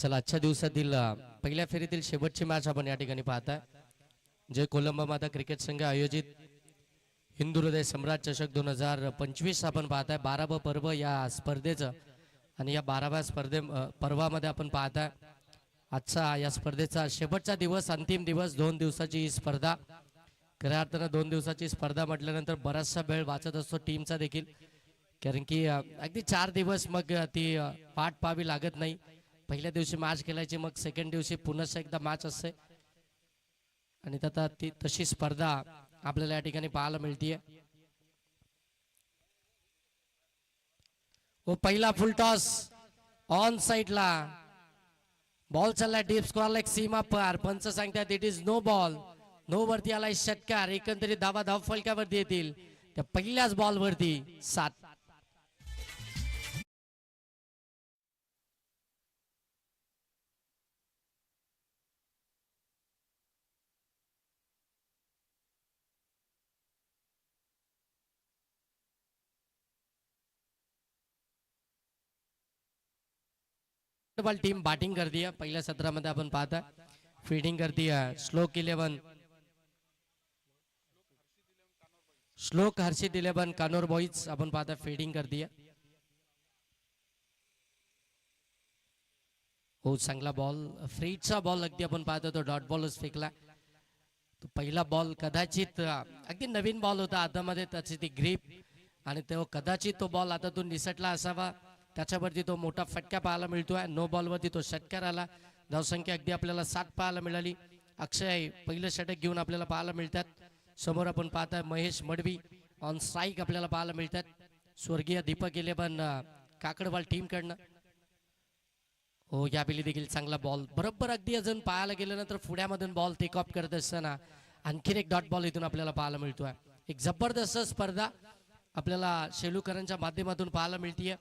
चला आजच्या दिवसातील पहिल्या फेरीतील शेवटची मॅच आपण या ठिकाणी पाहताय. जय कोलंबा माता क्रिकेट संघ आयोजित हिंदू हृदय सम्राट चषक 2025 आपण पाहताय. 12व पर्व या स्पर्धेचं आणि या 12व्या पर्वामध्ये आपण पाहताय आजचा या स्पर्धेचा शेवटचा दिवस, अंतिम दिवस. 2 दिवसाची ही स्पर्धा. खऱ्या अर्थानं 2 दिवसाची स्पर्धा म्हटल्यानंतर बराचसा वेळ वाचत असतो टीमचा देखील, कारण की अगदी 4 दिवस मग ती पाठ पाहावी लागत नाही. पहिल्या दिवशी मॅच खेळायची, मग सेकंड दिवशी पुन्हा एकदा मॅच असते आणि आता ती तशी स्पर्धा आपल्याला या ठिकाणी पाहायला मिळतीये. व पहिला फुल टॉस ऑन साइडला, बॉल चाललाय डीप स्क्वेअर लेग सीमा पार. पंच सांगतात it is no ball. No वरती आलाय षटकार. एकंदरीत धाव फलकावरती येतील त्या पहिल्याच बॉल वरती 7. टीम बॅटिंग करती है. पहिल्या सत्रामध्ये आपण पाहता फील्डिंग करती है श्लोक 11, श्लोक हर्षित 11 कानोर बॉईज आपण पाहता फील्डिंग करती है. हो, चांगला बॉल, फ्रीचा बॉल अगदी आपण पाहतो तो डॉट बॉलच फेकला. तो पहिला बॉल कदाचित अगदी नवीन बॉल होता हातामध्ये, त्याची ती ग्रीप आणि तो कदाचित तो बॉल आता तो निसटला असावा. त्याच्यावरती तो मोठा फटका पाहायला मिळतोय. नो बॉलवरती तो षटकार आला. धावसंख्या अगदी आपल्याला 7 पाहायला मिळाली. अक्षय पहिलं षटक घेऊन आपल्याला पाहायला मिळतात. समोर आपण पाहताय महेश मडवी ऑन स्ट्राईक आपल्याला पाहायला मिळतात. स्वर्गीय दीपक 11 काकडवाल टीम कडनं. हो, यावेळी देखील चांगला बॉल बरोबर अगदी अजून पाहायला गेल्यानंतर पुढ्यामधून बॉल टेक ऑफ करत असताना आणखीन एक डॉट बॉल इथून आपल्याला पाहायला मिळतोय. एक जबरदस्त स्पर्धा आपल्याला शेलूकरांच्या माध्यमातून पाहायला मिळतीये.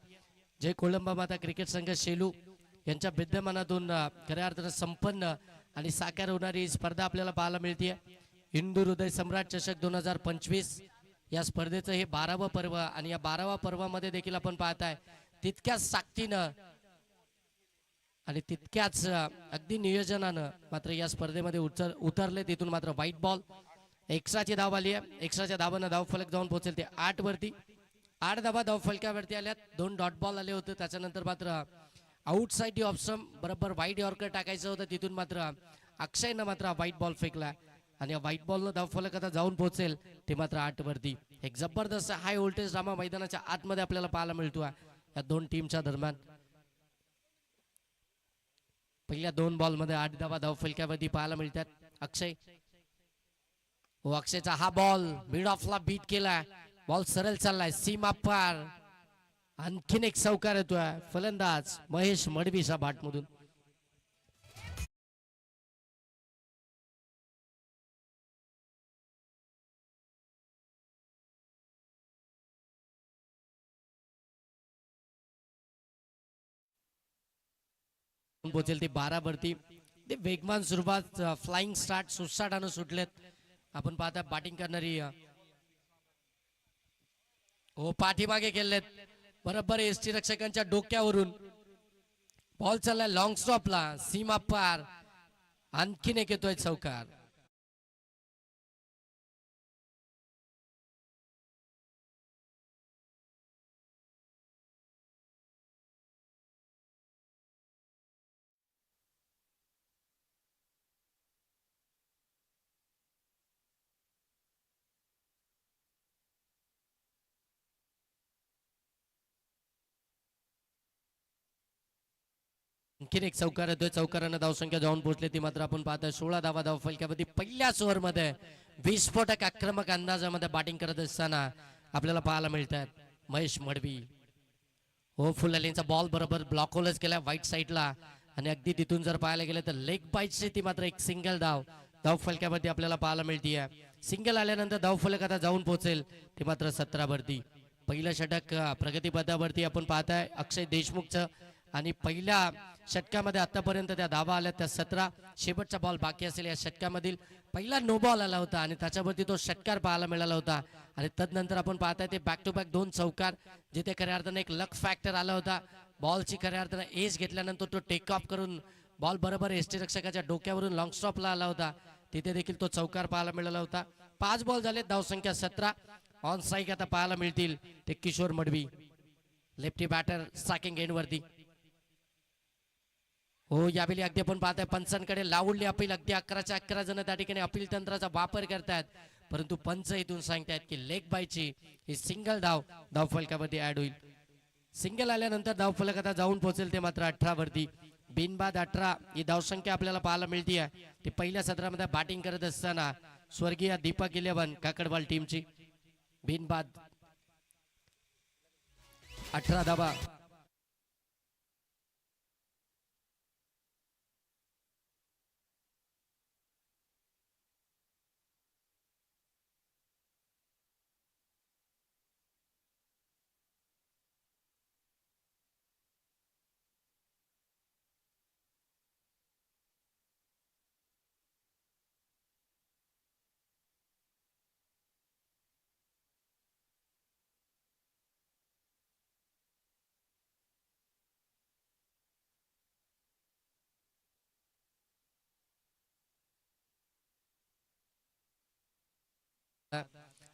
जय कोलंबा माता क्रिकेट संघ शेलू यांच्या विद्यमानातून खऱ्या अर्थानं संपन्न आणि साकार होणारी स्पर्धा आपल्याला पाहायला मिळतीये. हिंदू हृदय सम्राट चषक 2025 या स्पर्धेचं हे 12वं पर्व आणि या 12व्या पर्वामध्ये देखील आपण पाहताय तितक्याच ताकदीनं आणि तितक्याच अगदी नियोजनानं मात्र या स्पर्धेमध्ये उतरले. तिथून मात्र व्हाईट बॉल. एक्स्ट्राची धाव आली आहे. एक्स्ट्राच्या धावानं धाव फलक जाऊन पोहोचेल ते 8 वरती. 8 धावा धाव फलकावरती आल्यात. 2 डॉट बॉल आले होते. त्याच्यानंतर मात्र आउटसाइड ऑप्शन बरोबर व्हाईट यॉर्कर टाकायचं होतं. तिथून मात्र अक्षयनं मात्र व्हाईट बॉल फेकला आणि या व्हाईट बॉलनं धाव फलक आता जाऊन पोहोचेल ते मात्र 8 वरती. एक जबरदस्त हाय व्होल्टेज ड्रामा मैदानाच्या आतमध्ये आपल्याला पाहायला मिळतो या 2 टीमच्या दरम्यान. पहिल्या 2 बॉल मध्ये 8 धावा धाव फलकावरती पाहायला मिळतात. अक्षय, हो, अक्षयचा हा बॉल मिड ऑफला बीट केला. बॉल सरळ चाललाय सीमा पार. आणखीन एक चौकार येतोय. फलंदाज महेश मडवीचा बॅटमधून. पोहोचेल ते 12 वरती. ते वेगवान सुरुवात, फ्लाइंग स्टार्ट सुसाटानं सुटलेत. आपण पाहता बॅटिंग करणारी हो पाठीमागे गेलेत बरोबर एसटी रक्षकांच्या डोक्यावरून. बॉल चाललाय लॉंग स्टॉपला सीमा पार. आणखीन एक येतोय चौकार. आणखीन एक चौकार येतोय. चौकारानं धावसंख्या जाऊन पोहोचली ती मात्र आपण पाहतोय 16 धावा धाव फलकावरती. पहिल्याच ओव्हरमध्ये विस्फोटक आक्रमक अंदाजामध्ये बॅटिंग करत असताना आपल्याला पाहायला मिळतात महेश मडवी. हो, फुल लाईनचा बॉल बरोबर ब्लॉक होलच केला व्हाईट साईडला आणि अगदी तिथून जर पाहायला गेलं तर लेग बाईटची ती मात्र एक सिंगल धाव फलकावरती आपल्याला पाहायला मिळतीये. सिंगल आल्यानंतर धाव फलक आता जाऊन पोहोचेल ते मात्र 17 वरती. पहिलं षटक प्रगतीपथावरती आपण पाहताय अक्षय देशमुखचं आणि पहिल्या षटकामध्ये आतापर्यंत त्या धावा आल्या त्या 17. शेवटचा बॉल बाकी असेल या षटकामधील. पहिला नो बॉल आला होता आणि त्याच्यावरती तो षटकार पाहायला मिळाला होता आणि तदनंतर आपण पाहताय ते बॅक टू बॅक 2 चौकार जिथे खऱ्या अर्थाने एक लक फॅक्टर आला होता. बॉलची खऱ्या अर्थानं एज घेतल्यानंतर तो टेक ऑफ करून बॉल बरोबर यष्टीरक्षकाच्या डोक्यावरून लॉंग स्टॉपला आला होता. तिथे देखील तो चौकार पाहायला मिळाला होता. 5 बॉल झाले, धावसंख्या 17. ऑन स्ट्राईक आता पाहायला मिळतील ते Kishor Madvi, lefty batter striking end वरती. हो, यावेळी अगदी आपण पाहताय पंचांकडे लावली अपील. अगदी 11च्या 11 जण त्या ठिकाणी अपील तंत्राचा वापर करतायत, परंतु पंच इथून सांगतायत की लेग बायची ही सिंगल धावफलकामध्ये ऍड होईल. सिंगल आल्यानंतर धावफलक आता जाऊन पोहोचेल ते मात्र 18 वरती. बिनबाद 18 ही धावसंख्या आपल्याला पाहायला मिळते आहे. ते पहिल्या सत्रामध्ये बॅटिंग करत असताना स्वर्गीय दीपक 11 काकडवाल टीमची. बिनबाद 18 धावा.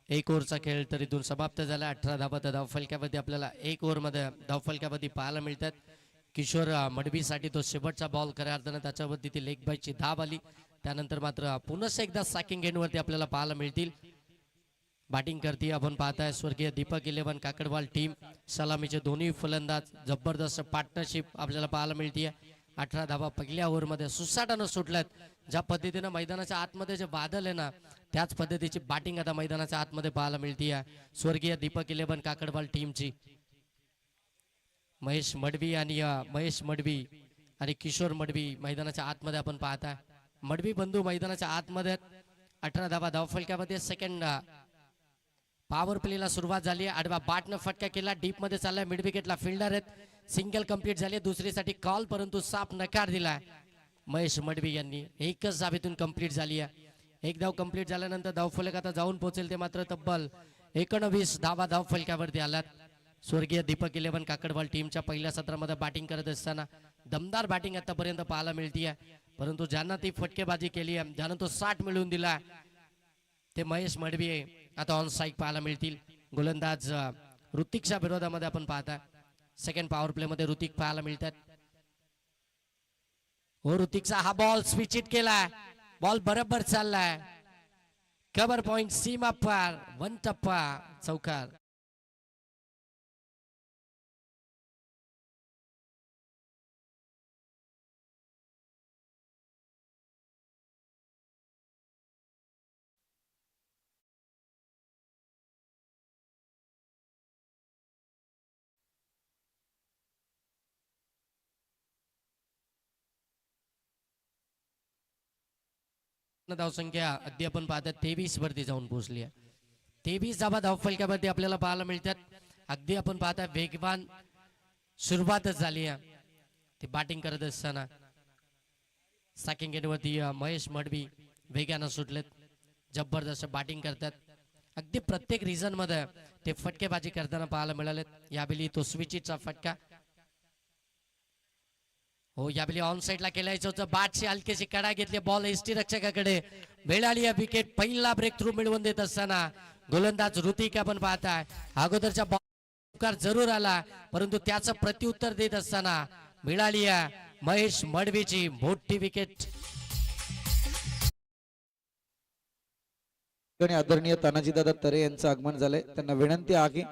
एक ओव्हरचा खेळ तर इथून समाप्त झाला. 18 धावा धावफलकामध्ये आपल्याला एक ओव्हरमध्ये धावफलकामध्ये पाहायला मिळतात. किशोर मडवीसाठी तो शेवटचा बॉल खऱ्या अर्थानं त्याच्यावरती ती लेग बायची धाव आली. त्यानंतर मात्र पुन्हा एकदा सॅकिंग एंडवरती आपल्याला पाहायला मिळतील. बॅटिंग करते आपण पाहताय स्वर्गीय दीपक 11 काकडवाल टीम. सलामीचे दोन्ही फलंदाज, जबरदस्त पार्टनरशिप आपल्याला पाहायला मिळते. 18 धावा पहिल्या ओव्हरमध्ये सुसाटानं सुटल्यात. ज्या पद्धतीनं मैदानाच्या आतमध्ये जे बादल आहे ना, त्याच पद्धतीची बॅटिंग आता मैदानाच्या आतमध्ये पाहायला मिळते. स्वर्गीय दीपक 11 काकडवाल टीमची. महेश मडवी आणि किशोर मडवी मैदानाच्या आतमध्ये आपण पाहताय. मडवी बंधू मैदानाच्या आतमध्ये 18 धावा धावफलकामध्ये. सेकंड पॉवर प्लेला सुरुवात झाली. आडवा बॅटनं फटका केला, डीप मध्ये चाललाय. मिड विकेटला फिल्डर आहेत. सिंगल कंप्लीट झाली, दुसरीसाठी कॉल, परंतु साफ नकार दिलाय महेश मडवी यांनी. एकच धावेतून कंप्लीट झाली आहे. एक धाव कंप्लीट झाल्यानंतर धावफलक आता जाऊन पोहोचेल ते मात्र तब्बल 19 धावा धावफलकावरती आल्यात. स्वर्गीय दीपक 11 काकडवाल टीमच्या पहिल्या सत्रामध्ये बॅटिंग करत असताना दमदार बॅटिंग आतापर्यंत पाहायला मिळते. परंतु ज्यांना ती फटकेबाजी केली आहे, ज्यांना तो 60 मिळवून दिला, ते महेश मडवी आता ऑन स्ट्राईक पाहायला मिळतील. गोलंदाज ऋतिकच्या विरोधामध्ये आपण पाहता सेकंड पॉवर प्ले मध्ये ऋतिक पाहायला मिळतात. हो, ऋतिकचा हा बॉल स्विच हिट केलाय. बॉल बरोबर चाललाय. कव्हर पॉइंट सीमा पार, 1 टप्पा चौकार. धावसंख्या अगदी आपण पाहतात 23 वरती जाऊन पोहोचली आहे. 23 धावा धावफलकावरती आपल्याला पाहायला मिळतात. अगदी आपण पाहता वेगवान सुरुवातच झाली आहे. ते बॅटिंग करत असताना सॅकिंग एंडवरती महेश मडवी वेगानं सुटलेत. जबरदस्त बॅटिंग करतात. अगदी प्रत्येक रिझन मध्ये ते फटकेबाजी करताना पाहायला मिळालेत. यावेळी तो स्विचचा फटका. हो, यावेळी ऑन साइडला खेळायचं होतं. बॅटची हलकीशी कडा घेतली, बॉल एसटी रक्षकाकडे. वेळ आली आहे विकेट. पहिला ब्रेक थ्रू मिळवून देत असताना गोलंदाज ऋतिक आपण पाहताय. अगोदरच्या बॉल जरूर आला, परंतु त्याचं प्रत्युत्तर देत असताना मिळाली आहे महेश मडवीची मोठी विकेट. आदरणीय तानाजीदादा तरे यांचं आगमन झालंय. त्यांना विनंती आहे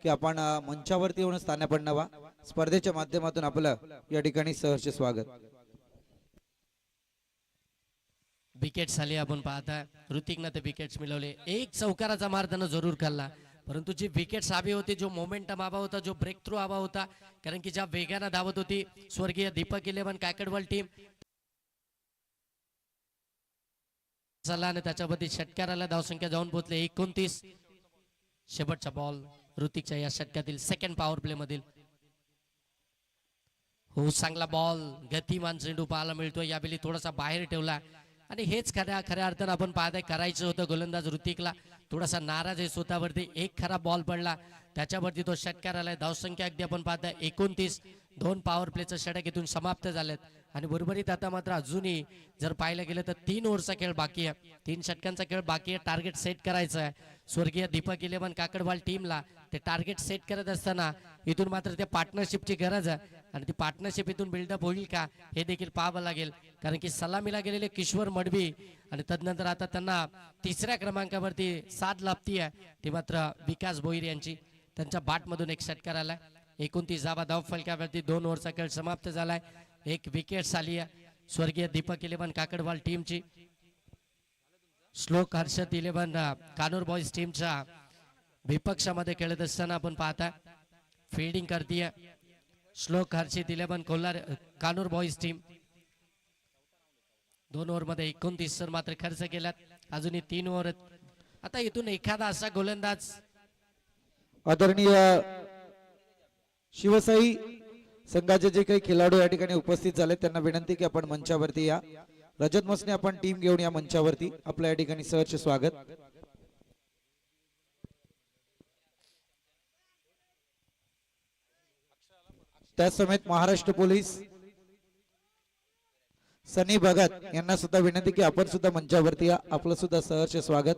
की आपण मंचावरती येऊन स्थानापन्न व्हावा. स्पर्धेच्या माध्यमातून आपलं या ठिकाणी सहर्ष स्वागत. विकेट्स आली आपण पाहताय. ऋतिकनं ते विकेट्स मिळवले. एक चौकाराचा मार त्यानं जरूर खाल्ला, परंतु जी विकेट्स हवी होती, जो मोमेंटम हवा होता, जो ब्रेक थ्रू हवा होता, कारण की ज्या वेगानं धावत होती स्वर्गीय दीपक 11 काकडवाल टीम, आणि त्याच्यावरती षटकाराला धावसंख्या जाऊन पोहोचले 29. शेवटचा बॉल ऋतिकच्या या षटकातील सेकंड पॉवर प्ले मधील. हो, चांगला बॉल, गतिमान चेंडू पाहायला मिळतोय. यावेळी थोडासा बाहेर ठेवला आणि हेच खऱ्या अर्थानं आपण पाहताय करायचं होतं. गोलंदाज ऋतिकला थोडासा नाराज आहे स्वतःवरती. एक खरा बॉल पडला, त्याच्यावरती तो षटकार आलाय. धावसंख्या अगदी आपण पाहताय 29. 2 पॉवर प्लेचं षटक इथून समाप्त झालेत आणि बरोबरीत आता मात्र अजूनही जर पाहायला गेलं तर 3 ओव्हरचा खेळ बाकी आहे, 3 षटकांचा खेळ बाकी आहे. टार्गेट सेट करायचं आहे स्वर्गीय दीपक इलेव्हन काकडवाल टीमला. ते टार्गेट सेट करत असताना इथून मात्र त्या पार्टनरशिपची गरज आहे आणि ती पार्टनरशिप इथून बिल्डअप होईल का हे देखील पाहावं लागेल. कारण की सलामीला गेलेले किशोर मडवी आणि तदनंतर आता त्यांना तिसऱ्या क्रमांकावरती साथ लाभती आहे ती मात्र विकास भोईर यांची. त्यांच्या बाटमधून एक षटकार आलाय. 29 धावा धाव फलकावरती 2 ओव्हरचा खेळ समाप्त झालाय. एक विकेट आली आहे स्वर्गीय दीपक इलेव्हन काकडवाल टीमची. श्लोक हर्षद इलेव्हन कानूर बॉईज टीमच्या विपक्षामध्ये खेळत असताना आपण पाहता फिल्डिंग करतीये Shlok Harshad eleven Kolhar Kanur boys team. 2 over मध्ये 29 रन मात्र खर्च केल्यात. अजूनही 3 ओव्हर. आता इथून एखादा असा गोलंदाज आदरणीय शिवसाई संघाचे जे काही खेळाडू या ठिकाणी उपस्थित झाले त्यांना विनंती की आपण मंचावरती या. रजत मसने आपण टीम घेऊन या मंचावरती. आपल्या या ठिकाणी सहर्ष स्वागत. त्याच समेत महाराष्ट्र पोलीस सनी भगत यांना सुद्धा विनंती की आपण सुद्धा मंचावरती या. आपलं सुद्धा सहर्ष स्वागत.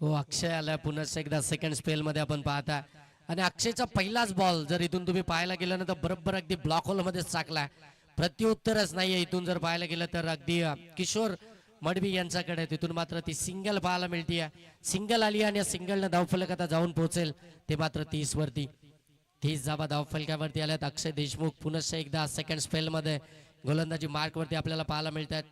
हो अक्षय आलाय पुन्हा एकदा सेकंड स्पेल मध्ये आपण पाहता आणि अक्षयचा पहिलाच बॉल जर इथून तुम्ही पाहायला गेलं ना तर बरोबर अगदी ब्लॉक होल मध्ये टाकलाय. प्रत्युत्तरच नाहीये इथून जर पाहायला गेलं तर अगदी किशोर मडवी यांच्याकडे. तिथून मात्र ती सिंगल पाहायला मिळते. सिंगल आली आणि या सिंगलनं धावफलक आता जाऊन पोहोचेल ते मात्र 30 वरती. 30 धावा धावफलकावरती आल्यात. अक्षय देशमुख पुन्हा एकदा सेकंड स्पेल मध्ये गोलंदाजी मार्क वरती आपल्याला पाहायला मिळतात.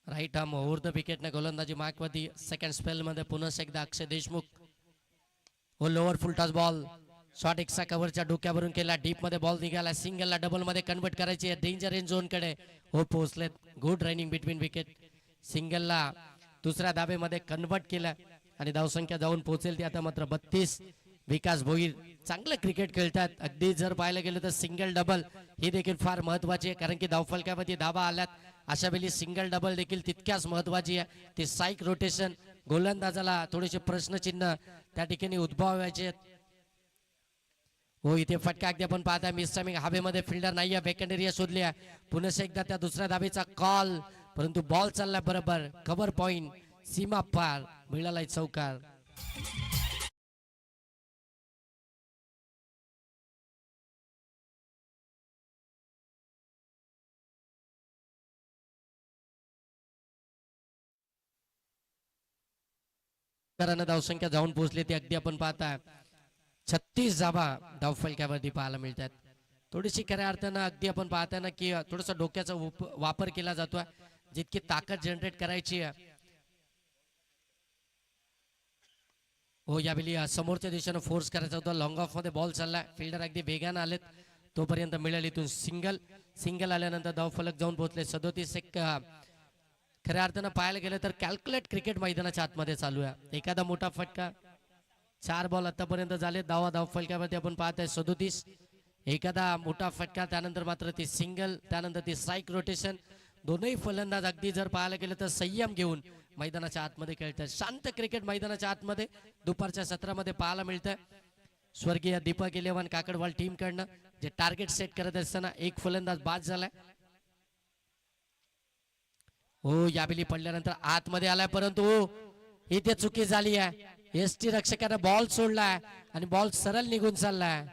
Right arm over the wicket ने गोलंदाजी मार्क वरती सेकंड स्पेल मध्ये पुन्हा एकदा अक्षय देशमुख. हो lower full toss ball shot extra कव्हरच्या डोक्यावरून केला. डीप मध्ये बॉल निघाला. सिंगलला डबल मध्ये कन्वर्ट करायची आहे. डेंजर रेंज झोन कडे हो पोहोचलेत. Good running between wicket. सिंगलला दुसऱ्या धाबेमध्ये कन्वर्ट केलं आणि धावसंख्या जाऊन पोहोचेल ती आता मात्र 32. विकास भोईर चांगलं क्रिकेट खेळतात. अगदी जर पाहायला गेलं तर सिंगल डबल ही देखील फार महत्वाची आहे कारण की धावफलकावरती धावा आल्यात. अशा वेळी सिंगल डबल देखील तितक्याच महत्वाची आहे. ते साईक रोटेशन गोलंदाजाला थोडेसे प्रश्नचिन्ह त्या ठिकाणी उद्भवायचे आहेत. हो इथे फटका अगदी आपण पाहता मिस टायमिंग हवेमध्ये फिल्डर नाही आहे. वेकंड एरिया शोधली आहे. पुन्हा एकदा त्या दुसऱ्या धाबेचा कॉल परंतु बॉल चालला बरोबर. कव्हर पॉइंट सीमा पार मिळाला चौकार. धावसंख्या जाऊन पोहोचली ती अगदी आपण पाहता 36 धावा धावफलकावरती पाहायला मिळतात. थोडीशी खऱ्या अर्थानं अगदी आपण पाहता ना की थोडासा डोक्याचा वापर केला जातोय. जितकी ताकद जनरेट करायची हो यावेळी समोरच्या दिशेनं फोर्स करायचा होता. लॉंग ऑफ मध्ये बॉल चाललाय. फिल्डर अगदी वेगानं आलेत तोपर्यंत मिळेल इथून सिंगल. सिंगल आल्यानंतर धावफलक जाऊन पोहोचले 37. एक खऱ्या अर्थानं पाहायला गेलं तर कॅल्क्युलेट क्रिकेट मैदानाच्या आतमध्ये चालू आहे. एखादा मोठा फटका 4 बॉल आतापर्यंत झाले. धाव फलकावरती आपण पाहताय 37. एखादा मोठा फटका त्यानंतर मात्र ती सिंगल त्यानंतर ती स्ट्राईक रोटेशन. दोनही फलंदाज अगदी जर पाहायला गेलं तर संयम घेऊन मैदानाच्या आतमध्ये खेळतात. शांत क्रिकेट मैदानाच्या आतमध्ये दुपारच्या सत्रामध्ये पाहायला मिळतंय. स्वर्गीय दीपक इलेव्हन काकडवाल टीम कडनं जे टार्गेट सेट करत असताना एक फलंदाज बाद झालाय. हो यावेळी पडल्यानंतर आतमध्ये आलाय परंतु इथे चुकी झाली आहे. एसटी रक्षकाने बॉल सोडलाय आणि बॉल सरळ निघून चाललाय.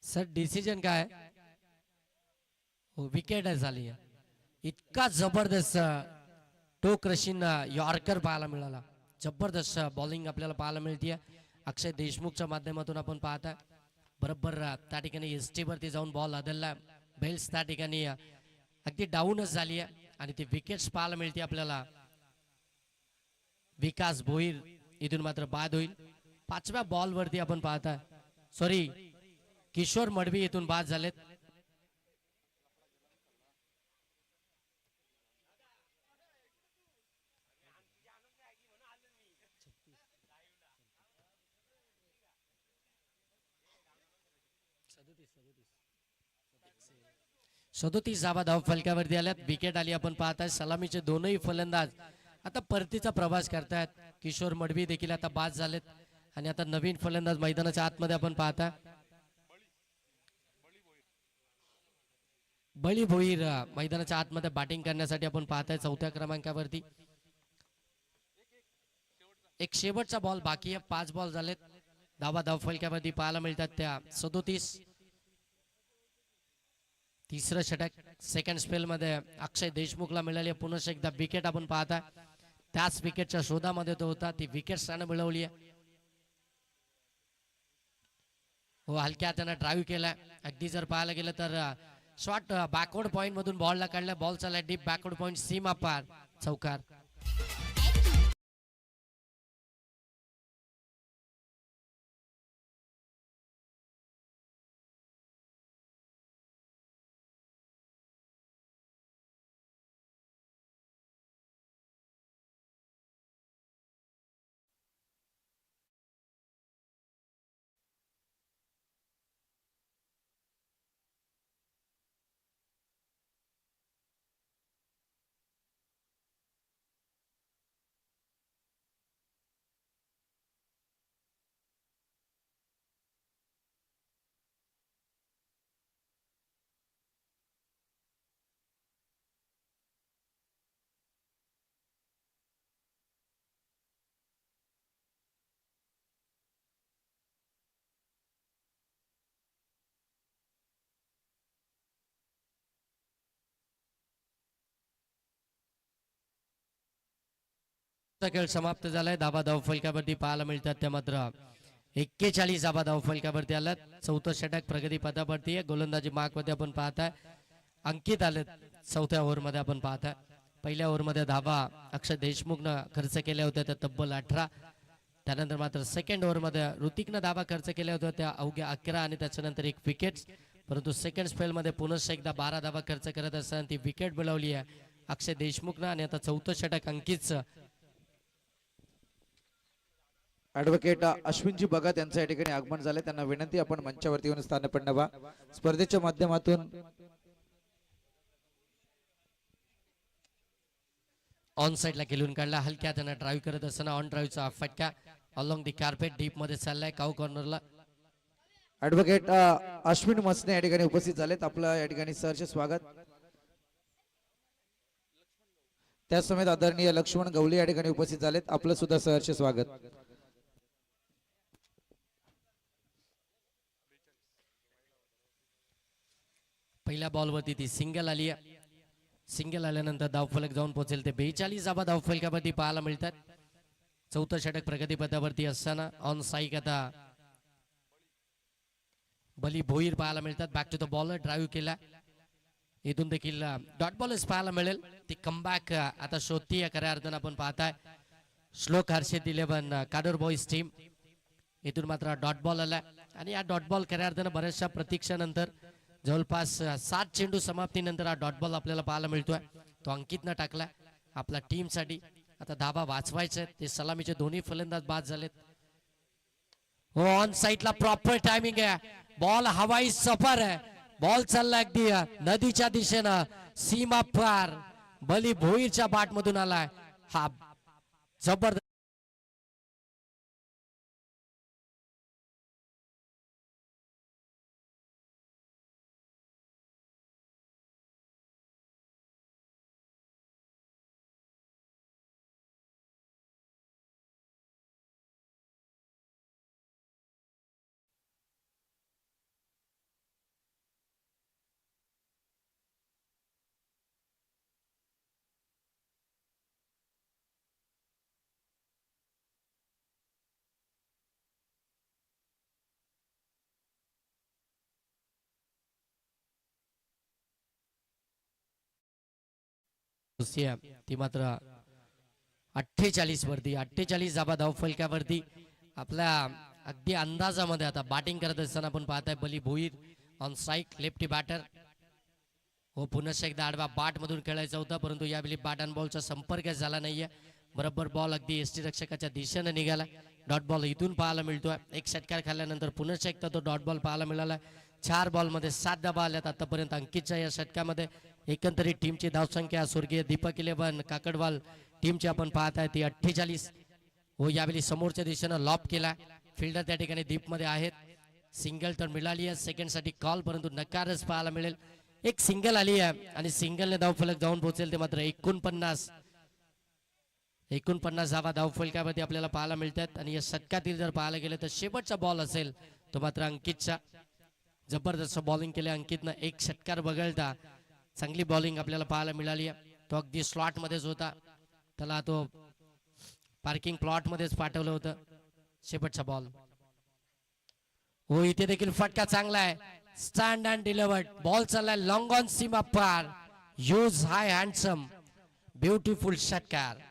सर डिसिजन काय हो विकेट झाली आहे. इतका जबरदस्त टोक रशीन यॉर्कर पाहायला मिळाला. जबरदस्त बॉलिंग आपल्याला पाहायला मिळते. अक्षय देशमुखच्या माध्यमातून आपण पाहता बरोबर त्या ठिकाणी एसटी वरती जाऊन बॉल आदलला. बेल्स त्या ठिकाणी अगदी डाऊनच झाली आहे आणि ती विकेट्स पाहायला मिळते आपल्याला. विकास भोईर इथून मात्र बाद होईल. 5व्या बॉल वरती आपण पाहता सॉरी किशोर मडवी इथून बाद झालेत. 37 धावा धाव फलकावरती आल्यात. विकेट आली आपण पाहताय. सलामीचे दोनही फलंदाज आता परतीचा प्रवास करतायत. किशोर मडवी देखील आता बाद झालेत आणि आता नवीन फलंदाज मैदानाच्या आतमध्ये आपण पाहता. बळी भोईर मैदानाच्या आतमध्ये बॅटिंग करण्यासाठी आपण पाहताय 4थ्या क्रमांकावरती. एक शेवटचा बॉल बाकी आहे. 5 बॉल झालेत. धावा धाव फलकावरती पाहायला मिळतात त्या 37. तिसरं षटक सेकंड स्पेल मध्ये अक्षय देशमुखला मिळाली. पुन्हा एकदा विकेट आपण पाहता. त्याच विकेटच्या शोधामध्ये तो होता. ती विकेट त्यानं मिळवली आहे. हो, हलक्या त्यानं ड्राईव्ह केलाय. अगदी जर पाहायला गेलं तर शॉर्ट बॅकवर्ड पॉइंट मधून बॉलला काढला. बॉल चालला डीप बॅकवर्ड पॉइंट सीमा पार. चौकार. खेळ समाप्त झालाय. धावा धाव फलकावरती पाहायला मिळतात त्या मात्र 41 धावा धाव फलकावरती आल्यात. 4थं षटक प्रगती पदावरती आहे. गोलंदाजी मार्कमध्ये आपण पाहताय अंकित आलेत. 4थ्या ओव्हरमध्ये आपण पाहताय. पहिल्या ओव्हरमध्ये धावा अक्षय देशमुखनं खर्च केल्या होत्या त्या तब्बल 18. त्यानंतर मात्र सेकंड ओव्हरमध्ये ऋतिकनं धावा खर्च केल्या होत्या त्या अवघ्या 11 आणि त्याच्यानंतर एक विकेट. परंतु सेकंड स्पेलमध्ये पुन्हा एकदा 12 धावा खर्च करत असताना ती विकेट मिळवली आहे अक्षय देशमुखनं. आणि आता 4थं षटक अंकितचं. ऍडव्होकेट अश्विनजी भगत यांचं या ठिकाणी आगमन झाले. त्यांना विनंती आपण मंचावरती येऊन स्थान पडावा. स्पर्धेच्या माध्यमातून ऑन साइडला खेळून काढला. हलक्या त्यांना ड्राईव्ह करत असताना ऑन ड्राईव्हचा फटका अलॉंग दी कार्पेट डीप मध्ये चाललाय काऊ कॉर्नरला. ऍडव्होकेट अश्विन मसने या ठिकाणी उपस्थित झालेत. आपलं या ठिकाणी सहर्ष स्वागत. त्याच समेत आदरणीय लक्ष्मण गवली या ठिकाणी उपस्थित झालेत. आपलं सुद्धा सहर्ष स्वागत. पहिल्या बॉलवरती ती सिंगल आली आहे. सिंगल आल्यानंतर धावफलक जाऊन पोहोचेल ते 42 धावा धावफलकावरती पाहायला मिळतात. 4थं षटक प्रगती पथावरती असताना ऑन साईक आता बली भोईर पाहायला मिळतात. Back to the bowler drive केला. इथून देखील डॉट बॉलर्स पाहायला मिळेल. ती कमबॅक आता शोधतीये खऱ्या अर्थानं आपण पाहताय. श्लोक हर्षित 11 काडोर बॉईज टीम. इथून मात्र डॉट बॉल आला आणि या डॉट बॉल खऱ्या अर्थानं बऱ्याचशा प्रतीक्षेनंतर जवळपास 7 चेंडू समाप्तीनंतर हा डॉट बॉल आपल्याला पाहायला मिळतोय. तो अंकितनं टाकला आपल्या टीम साठी. आता धाबा वाचवायचे. ते सलामीचे दोन्ही फलंदाज बाद झालेत. हो, ऑन साइडला प्रॉपर टायमिंग आहे. बॉल हवाई सफर आहे. बॉल चालला अगदी नदीच्या दिशेनं सीमा पार. बली भोईरच्या बाट मधून आलाय. हा जबरदस्त ती मात्र 48 वरती 48 धावा धाव फलकावरती. आपल्या अगदी अंदाजामध्ये आता बॅटिंग करत असताना आपण पाहताय Bali Bhoir on strike lefty batter. हो, पुन्हा एकदा आडवा बाट मधून खेळायचा होता परंतु यावेळी बॅट अँड बॉलचा संपर्क झाला नाहीये. बरोबर बॉल अगदी एसटी रक्षकाच्या दिशेने निघाला. डॉट बॉल इथून पाहायला मिळतोय. एक षटकार खाल्ल्यानंतर पुन्हा एकदा तो डॉट बॉल पाहायला मिळाला. 4 बॉलमध्ये 7 धावा आल्यात आतापर्यंत अंकितच्या या षटकामध्ये. एकंदरीत टीमची धावसंख्या स्वर्गीय दीपक 11 काकडवाल टीमची आपण पाहत आहे ती 48. व यावेळी समोरच्या दिशेनं लॉप केला. फिल्डर त्या ठिकाणी दीपमध्ये आहेत. सिंगल तर मिळाली आहे सेकंडसाठी कॉल, परंतु नकारच पाहायला मिळेल. एक सिंगल आली आहे आणि सिंगलने धावफलक जाऊन पोहोचेल ते मात्र 49 धावा धावफलकावरती आपल्याला पाहायला मिळतात. आणि या षटकातील जर पाहायला गेलं तर शेवटचा बॉल असेल तो मात्र अंकितचा. जबरदस्त बॉलिंग केली अंकितनं. एक षटकार वगळता चांगली बॉलिंग आपल्याला पाहायला मिळाली आहे. तो अगदी स्लॉट मध्येच होता, त्याला तो पार्किंग प्लॉट मध्येच पाठवलं होतं. शेवटचा बॉल हो, इथे देखील फटका चांगला आहे. स्टँड अँड डिलिव्हर्ड बॉल चाललाय लॉंग ऑन सीमा पार. यूज हाय हँडसम ब्युटिफुल षटकार.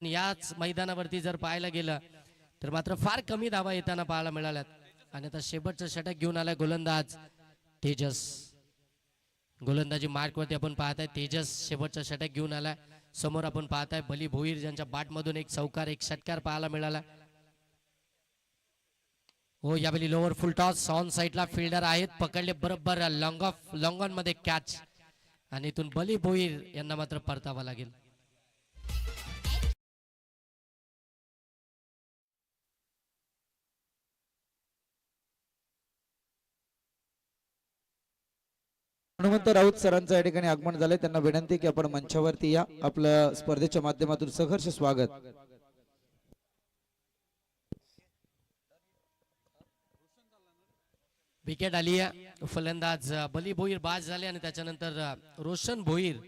याच मैदानावरती जर पाहायला गेलं तर मात्र फार कमी धावा येताना पाहायला मिळाल्यात. आणि आता शेवटचं षटक घेऊन आलाय गोलंदाज तेजस. गोलंदाजी मार्कवरती आपण पाहताय तेजस शेवटचं षटक घेऊन आलाय. समोर आपण पाहताय बली भोईर ज्यांच्या बॅटमधून एक चौकार एक षटकार पाहायला मिळाला. हो, यावेळी लोअर फुल टॉस ऑन साइडला फिल्डर आहेत, पकडले बरोबर लॉंग ऑन मध्ये कॅच. आणि इथून बली भोईर यांना मात्र परतावा लागेल. हनुमंत राऊत सरांचं या ठिकाणी आगमन झालंय. त्यांना विनंती की आपण मंचावरती या. आपल्या स्पर्धेच्या माध्यमातून सहर्ष स्वागत. विकेट आली आहे. फलंदाज बली भोईर बाद झाले आणि त्याच्यानंतर रोशन भोईर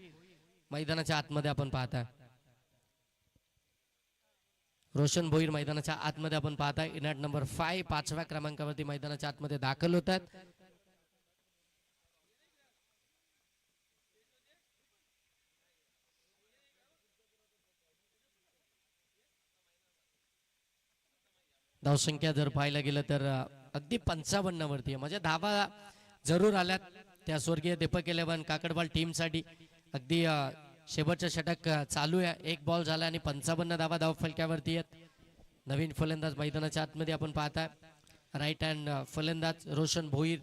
मैदानाच्या आतमध्ये आपण पाहताय. रोशन भोईर मैदानाच्या आतमध्ये आपण पाहताय. इनॅट नंबर 5 5व्या क्रमांकावरती मैदानाच्या आतमध्ये दाखल होत आहेत. धावसंख्या जर पाहायला गेलं तर अगदी 55 वरती आहे. म्हणजे धावा जरूर आल्यात त्या स्वर्गीय दीपक 11 काकडवाल टीमसाठी. अगदी शेवटचं षटक चालू आहे. एक बॉल झाला आणि 55 धावा धाव फलक्यावरती आहेत. नवीन फलंदाज मैदानाच्या आतमध्ये आपण पाहताय. राईट हँड फलंदाज रोशन भोईर.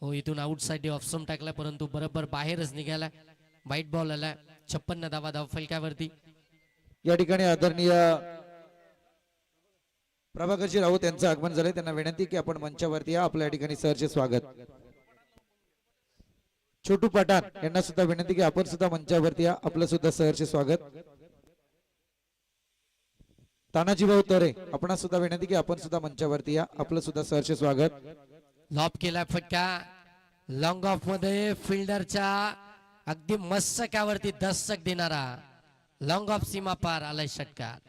हो, इथून आउट साइड ऑफ स्टंप टाकला परंतु बरोबर बाहेरच निघाला. वाईट बॉल आला. 56 धावा धाव फलक्यावरती. या ठिकाणी आदरणीय प्रभाकरजी राऊत यांचं आगमन झालंय. त्यांना विनंती की आपण मंचावरती या. आपल्या ठिकाणी सहर्ष स्वागत. छोटू पठाण यांना सुद्धा विनंती की आपण सुद्धा मंचावरती या. आपलं सुद्धा सहर्ष स्वागत. तानाजी भाऊ तरे आपण सुद्धा विनंती की आपण सुद्धा मंचावरती या. आपलं सुद्धा सहर्ष स्वागत. लॉप केला फटका लॉंग ऑफ मध्ये फिल्डरच्या अगदी मस्तकावरती दस्तक देणारा लॉंग ऑफ सीमा पार आलाय षटकार.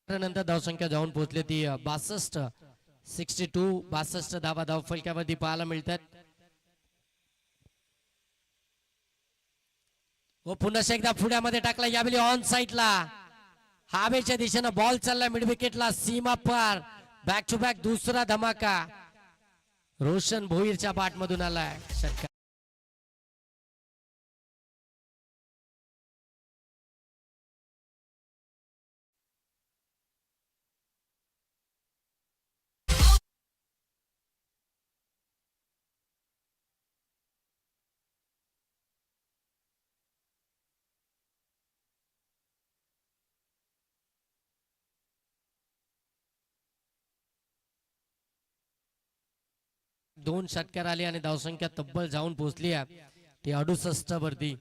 नंतर धावसंख्या जाऊन पोहोचली ती 62 धावा धाव फलक्यावरती पाहायला मिळतात. व पुन्हा एकदा पुण्यामध्ये टाकला. यावेळी ऑन साइडला हवेच्या दिशेनं बॉल चालला मिड विकेटला सीमा पार. बॅक टू बॅक दुसरा धमाका रोशन भोईरच्या बॅट मधून आलाय षटकार. 2 षटकार आले आणि धावसंख्या तब्बल जाऊन पोहोचली आहे ती 68 वरती.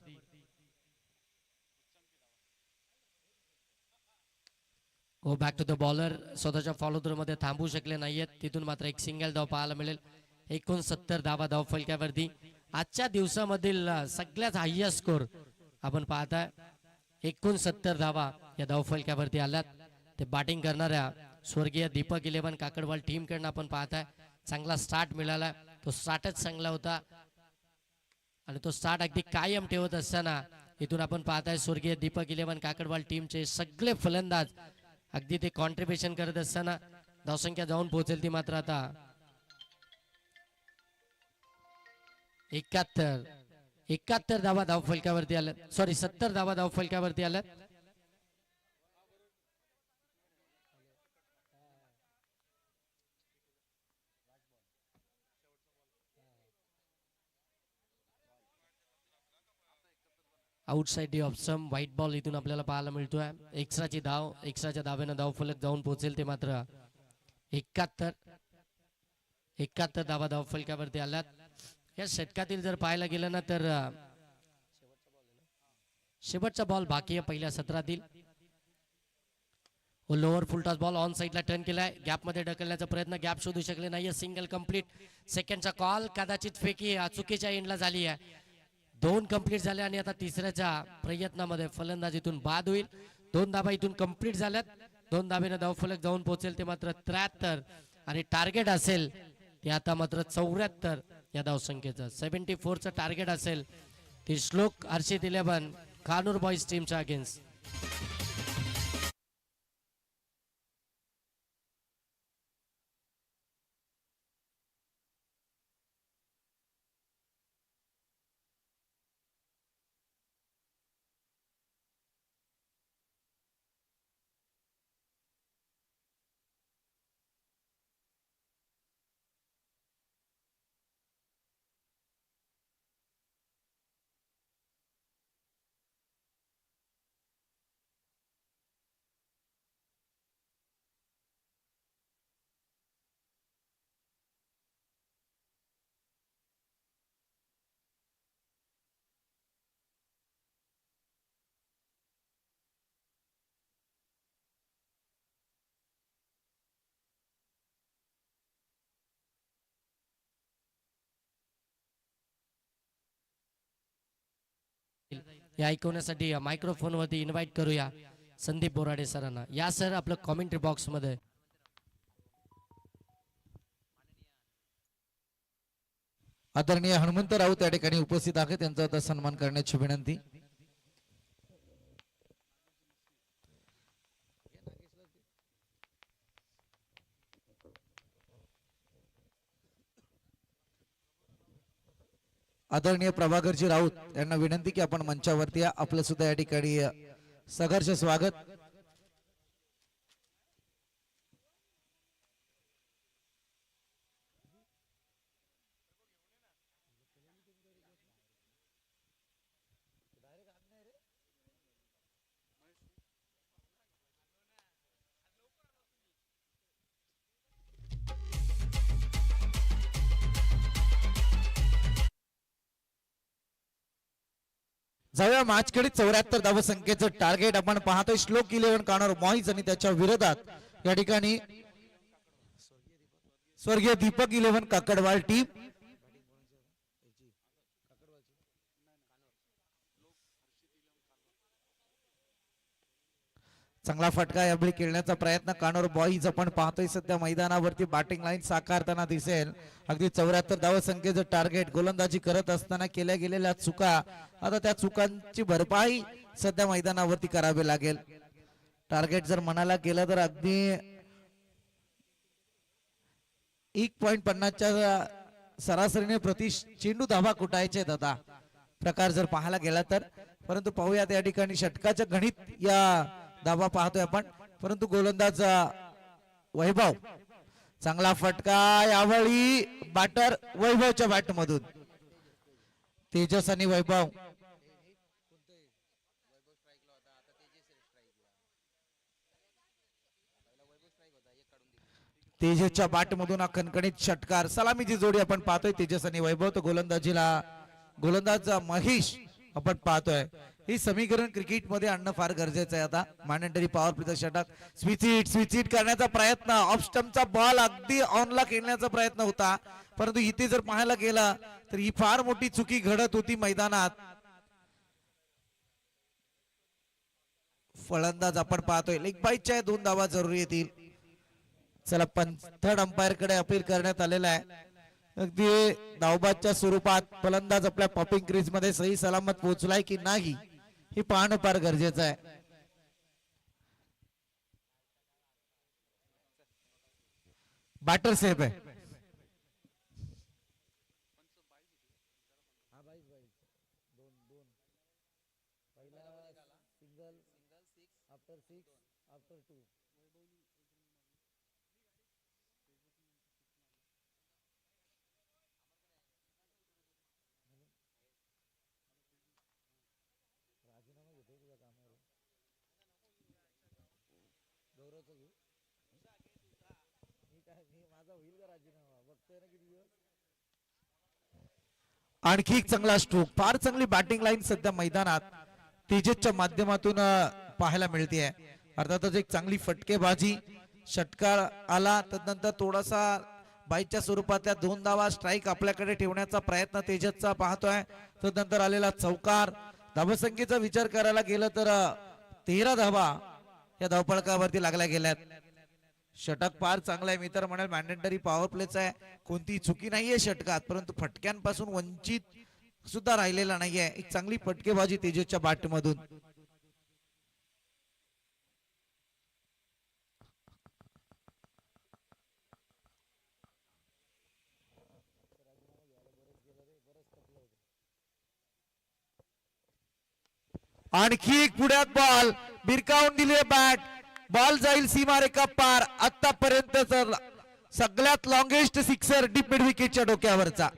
Go back to the bowler. स्वतःच्या फॉलो थ्रू मध्ये थांबू शकले नाहीयेत. तिथून मात्र एक सिंगल धाव पाहायला मिळेल. 69 धावा धाव फलक्यावरती. आजच्या दिवसामधील सगळ्यात हायएस्ट स्कोर आपण पाहताय. 69 धावा या धाव फलक्यावरती आल्यात. ते बॅटिंग करणाऱ्या स्वर्गीय दीपक 11 काकडवाल टीम कडनं आपण पाहताय. चांगला स्टार्ट मिळाला. तो स्टार्टच चांगला होता आणि तो स्टार्ट अगदी कायम ठेवत असताना इथून आपण पाहताय स्वर्गीय दीपक 11 काकडवाल टीमचे सगळे फलंदाज अगदी ते कॉन्ट्रीब्युशन करत असताना धावसंख्या जाऊन पोहोचेल ती मात्र आता 71 धावा धाव फलकावरती आल्यात. सॉरी 70 धावा धाव फलकावरती आल्यात. Outside off some white ball इथून आपल्याला पाहायला मिळतोय. एक्स्ट्राची धाव, एक्स्ट्राच्या धावेनं धाव फलक जाऊन पोहोचेल ते मात्र 71 धावा धाव फलकावरती आल्यात. या षटकातील जर पाहायला गेलं ना तर शेवटचा बॉल बाकी आहे पहिल्या सत्रातील. लोअर फुलटॉस बॉल ऑन साइडला टर्न केलाय. गॅप मध्ये ढकलण्याचा प्रयत्न, गॅप शोधू शकले नाहीये. Single complete. सेकंडचा कॉल कदाचित फेकी चुकीच्या एंडला झाली आहे. 2 कंप्लीट झाले आणि आता तिसऱ्याच्या प्रयत्नामध्ये फलंदाजीतून बाद होईल. 2 धाबा इथून कंप्लीट झाल्यात. 2 धाबेनं धाव फलक जाऊन पोहोचेल ते मात्र 73 आणि टार्गेट असेल ते आता मात्र 74 या धाव संख्येचं. 74चं टार्गेट असेल ते श्लोक हर्षित 11 कानूर बॉईज टीमच्या अगेन्स्ट. हे ऐकवण्यासाठी मायक्रोफोन वरती इन्व्हाइट करूया संदीप बोराडे सरांना. या सर आपलं कॉमेंट्री बॉक्स मध्ये. आदरणीय हनुमंत राऊत या ठिकाणी उपस्थित आहे. त्यांचा आता सन्मान करण्याची विनंती. आदरणीय प्रभाकरजी राऊत यांना विनंती की आपण मंचावरती या. आपलं सुद्धा या ठिकाणी सहर्ष स्वागत. जाऊया मॅचकडे. 74 धाव संख्येचं टार्गेट आपण पाहतोय. श्लोक 11 कानोर मॉईज आणि त्याच्या विरोधात या ठिकाणी स्वर्गीय दीपक 11 काकडवाल टीम. चांगला फटका यावेळी खेळण्याचा प्रयत्न कानोर बॉईज आपण पाहतोय. सध्या मैदानावरती बॅटिंग लाईन साकारताना दिसेल. अगदी 74 धाव संख्येचं टार्गेट. गोलंदाजी करत असताना केल्या गेलेल्या चुका, आता त्या चुकांची भरपाई सध्या मैदानावरती करावी लागेल. टार्गेट जर म्हणायला गेलं तर अगदी 1.50च्या सरासरीने प्रति चेंडू धावा कुटायचे आता प्रकार जर पाहायला गेला तर. परंतु पाहूयात या ठिकाणी षटकाचं गणित या धावा पाहतोय आपण. परंतु गोलंदाज वैभव, चांगला फटका यावेळी बॅटर वैभवच्या बॅट मधून. तेजस आणि वैभव तेजसच्या बाटमधून हा खणखणीत षटकार, सलामीची जोडी आपण पाहतोय तेजस आणि वैभव. तो गोलंदाज महेश आपण पाहतोय. हे समीकरण क्रिकेट मध्ये आणणं फार गरजेचं आहे. आता मॅन्डेटरी पॉवर प्लेचं षटक, स्विच हिट करण्याचा प्रयत्न, ऑफ स्टंपचा बॉल अगदी ऑनला खेळण्याचा प्रयत्न होता, परंतु इथे जर पाहायला गेला तर ही फार मोठी चुकी घडत होती मैदानात. फलंदाज आपण पाहतोय लेग बाईटच्या 2 धावा जरुरी येतील. चला थर्ड अंपायर कडे अपील करण्यात आलेला आहे. अगदी धावबादच्या स्वरूपात फलंदाज आपल्या पॉपिंग क्रीज मध्ये सही सलामत पोहोचलाय की नाही हे पाहणं फार गरजेचं आहे. बॅटर सेफ आहे. आणखी एक चांगला स्ट्रोक, फार चांगली बॅटिंग लाईन सध्या मैदानात तेजसच्या माध्यमातून पाहायला मिळते. अर्थातच एक चांगली फटकेबाजी, षटकार आला त्यानंतर थोडासा बाईटच्या स्वरूपातल्या 2 धावा स्ट्राईक आपल्याकडे ठेवण्याचा प्रयत्न तेजसचा पाहतोय. त्यानंतर आलेला चौकार. धावसंख्येचा विचार करायला गेलं तर 13 धावा या धावफलकावरती लागल्या गेल्यात. षटक फार चांगला आहे. मी तर म्हणेल मॅन्डेटरी पॉवर प्लेच आहे. कोणती चुकी नाहीये षटकात, परंतु फटक्यांपासून वंचित सुद्धा राहिलेला नाहीये. एक चांगली फटकेबाजी तेजसच्या बॅटमधून. आणखी एक पुढ्यात बॉल बिरकावून दिली बॅट, बॉल जाईल सीमारेखा पार. आतापर्यंत सगळ्यात लॉंगेस्ट सिक्सर डीप मिड विकेटच्या डोक्यावरचा.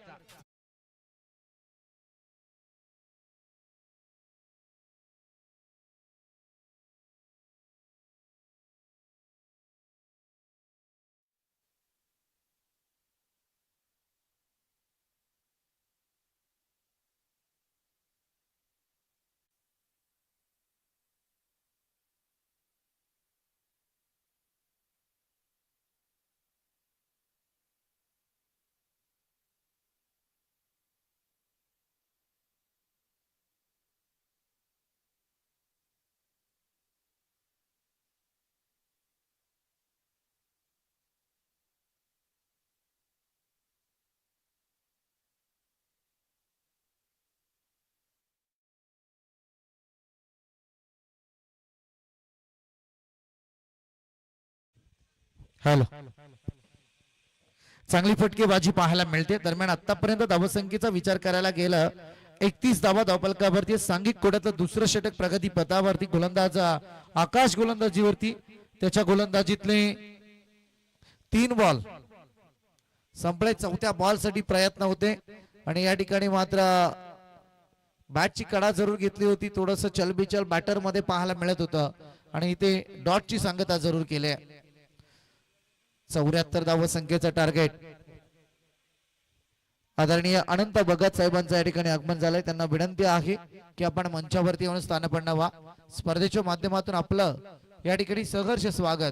हॅलो, चांगली फटकेबाजी पाहायला मिळते. दरम्यान आतापर्यंत धावसंख्येचा विचार करायला गेलं 31 धावा धावफलकावरती. सांघिक कोड्यातलं दुसरं षटक प्रगती पथावरती. गोलंदाज आकाश गोलंदाजीवरती. त्याच्या गोलंदाजीतले 3 बॉल संपले. 4थ्या बॉल साठी प्रयत्न होते आणि या ठिकाणी मात्र बॅटची कडा जरूर घेतली होती. थोडस चलबिचल बॅटर मध्ये पाहायला मिळत होतं आणि इथे डॉटची सांगता जरूर केली. 74 धावसंख्येचं टार्गेट. आदरणीय अनंत भगत साहेबांचं या ठिकाणी आगमन झालंय. त्यांना विनंती आहे की आपण मंचावरती येऊन स्थानपन्न व्हा. स्पर्धेच्या माध्यमातून आपलं या ठिकाणी सहर्ष स्वागत.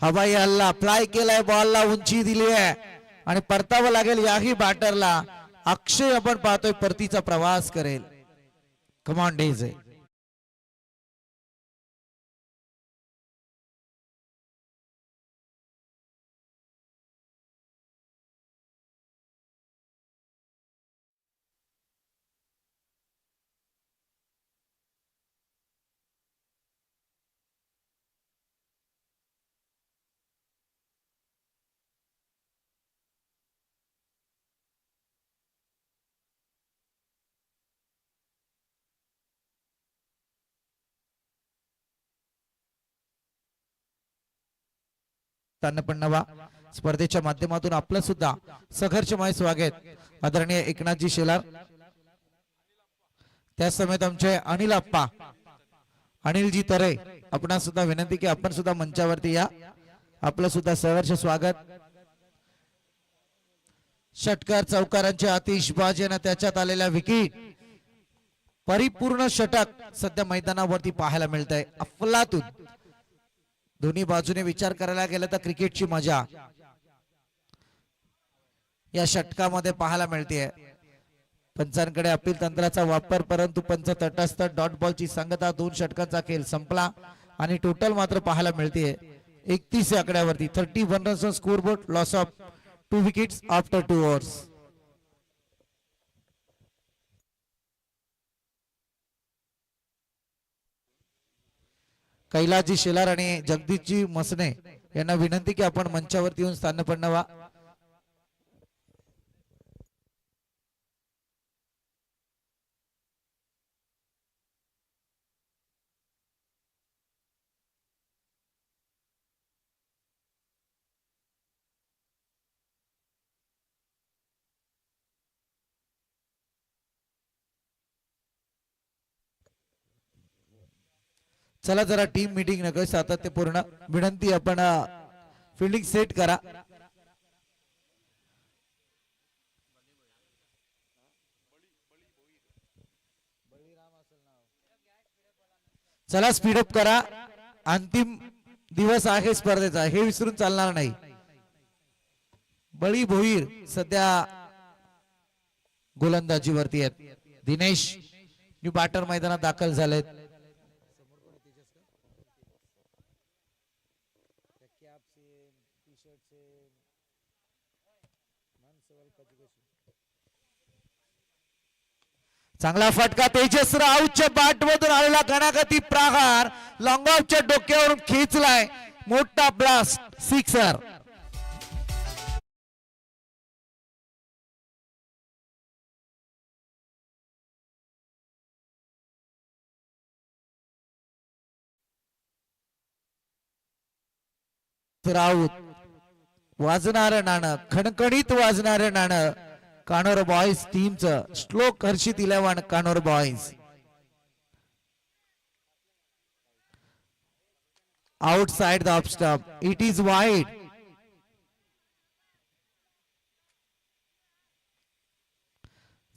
हवाई हल्ला फ्लाय केलाय, बॉलला उंची दिली आहे आणि परतावं लागेल याही बॅटरला. अक्षय आपण पाहतोय परतीचा प्रवास करेल. Come on days. स्थानपन्न स्पर्धेच्या माध्यमातून आपलं सुद्धा संघर्षमय स्वागत. आदरणीय एकनाथजी शेलार, त्या समेत आमचे अनिल आप्पा, अनिलजी तरे आपणा सुद्धा विनंती की आपण सुद्धा मंचावरती या, आपलं सुद्धा सहर्ष स्वागत. षटकार चौकारांची आतिषबाजीने त्याच्यात आलेल्या विकेट, परिपूर्ण षटक सध्या मैदानावरती पाहायला मिळत आहे. अफलातून दोन्ही बाजूने विचार करायला गेलं तर क्रिकेटची मजा या षटकामध्ये पाहायला मिळते. पंचांकडे अपील तंत्राचा वापर, परंतु पंच तटस्थ. डॉट बॉलची संगता, 2 षटकांचा खेळ संपला आणि टोटल मात्र पाहायला मिळते 31 या आकड्यावरती. 31 runs score board, loss of 2 wickets after 2 overs. Kailaji Shelar आणि जगदीशजी मसने यांना विनंती की आपण मंचावरती येऊन स्थानपन्न व्हा. चला जरा टीम मीटिंग नका, सातत्यपूर्ण विनंती, आपण फिल्डिंग सेट करा. चला स्पीडअप करा, अंतिम दिवस आहे स्पर्धेचा, हे विसरून चालणार नाही. बळी भोईर सध्या गोलंदाजीवरती आहेत. दिनेश न्यू बॅटर मैदानात दाखल झालेत. चांगला फटका, तेजस राऊतच्या बॅट मधून आलेला घणाघाती प्रहार लॉंग ऑफच्या डोक्यावरून खेचलाय, मोठा ब्लास्ट, सिक्सर. राऊत वाजणारं नाणं, खणखणीत वाजणारं नाणं कानोर बॉयज टीमचं. Shlok Harshit 11 Kanor boys. Outside the off stump, it is wide.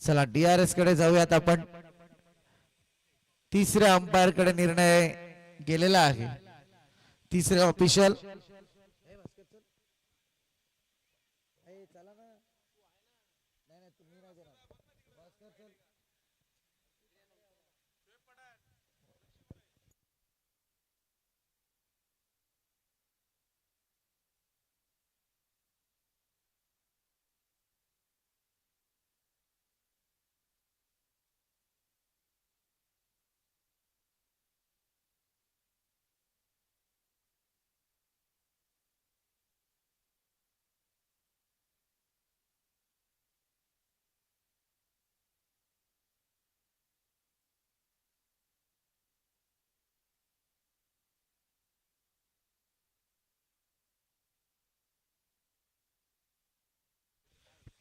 चला DRS कडे जाऊयात आपण. तिसऱ्या अंपायर कडे निर्णय गेलेला आहे. तिसरे ऑफिशियल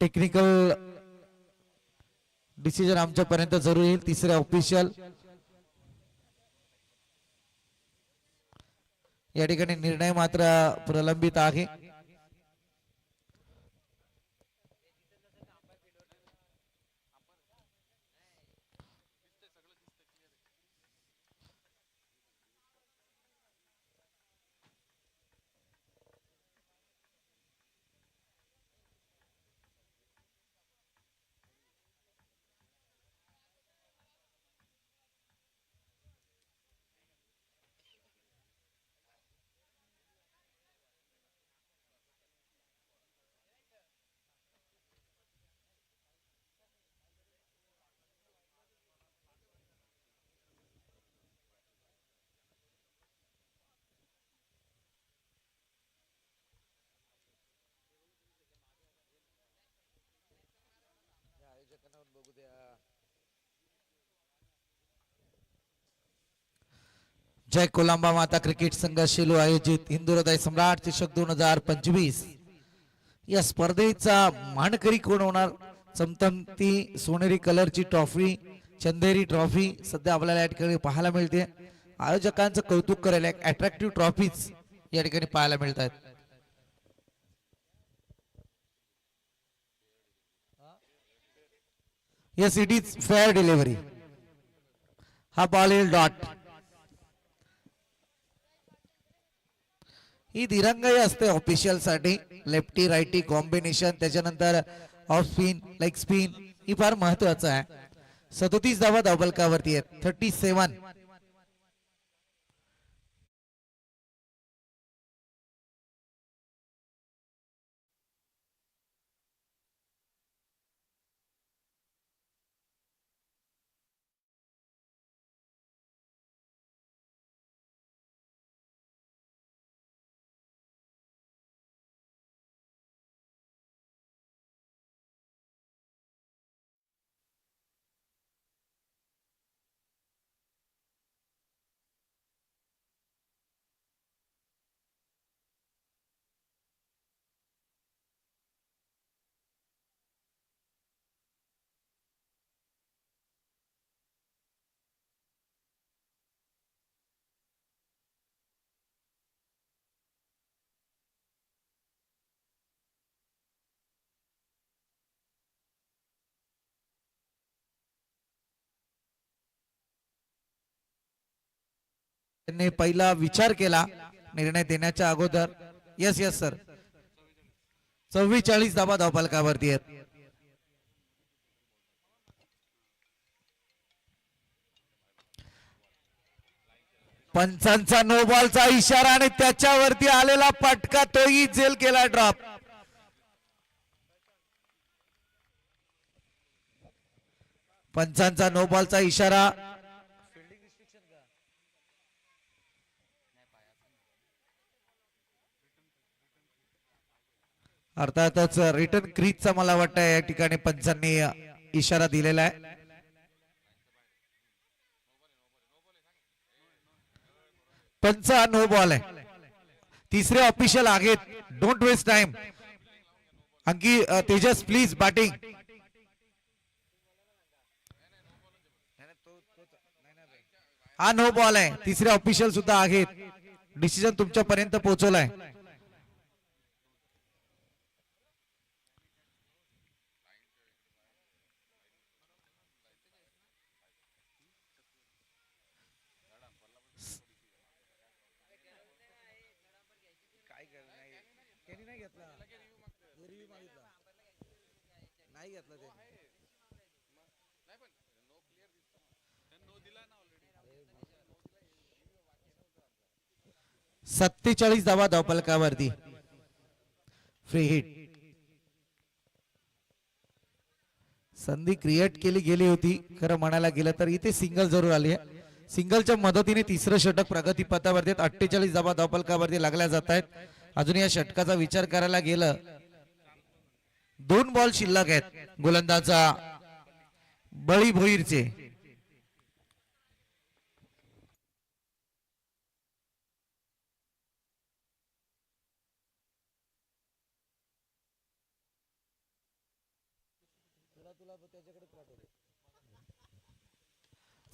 टेक्निकल डिसिजन आमच्यापर्यंत जरूर येईल. तिसरे ऑफिशियल या ठिकाणी निर्णय मात्र प्रलंबित आहे. जय कोलांबा माता क्रिकेट संघ शेलू आयोजित हिंदू हृदय सम्राट चषक 2025 या स्पर्धेचा मानकरी कोण होणार? चमचमती सोनेरी कलरची ट्रॉफी, चंदेरी ट्रॉफी सध्या आपल्याला या ठिकाणी पाहायला मिळते. आयोजकांचं कौतुक करायला एक अट्रॅक्टिव्ह ट्रॉफीज या ठिकाणी पाहायला मिळत आहेत. Yes it is fair delivery. हा बॉल येईल डॉट. ही दिरंगाई असते ऑफिशियल साठी. लेफ्टी राईटी कॉम्बिनेशन, त्याच्यानंतर ऑफ स्पिन लेग स्पिन ही फार महत्वाचं आहे. 37 धावा धावफलकावरती आहेत. 37. त्यांनी पहिला विचार केला निर्णय देण्याच्या अगोदर. Yes yes sir. 44 धावा धावफलकावरती आहेत. पंचांचा नो बॉलचा इशारा आणि त्याच्यावरती आलेला फटका, तोही जेल केला ड्रॉप. पंचांचा नो बॉलचा इशारा. अर्थातच रिटर्न क्रीजचा मला वाटतं या ठिकाणी पंचांनी इशारा दिलेला आहे. पंच नो बॉल आहे. तिसरे ऑफिशियल आहेत. Don't waste time. अंकी तेजस प्लीज बॅटिंग. हा नो बॉल आहे. तिसरे ऑफिशियल सुद्धा आहेत. डिसिजन तुमच्यापर्यंत पोहोचवलाय. नाही घेतला ते. 47 धावा धावफलकावरती. Free hit. संधी क्रिएट केली गेली होती खरं म्हणायला गेलं तर. इथे सिंगल जरूर आली आहे. सिंगलच्या मदतीने तिसरं षटक प्रगतीपथावरती 48 धावा धावफलकावरती लागल्या जात आहेत. अजून या षटकाचा विचार करायला गेलं 2 बॉल शिल्लक आहेत गोलंदाजा बळी भोईरचे.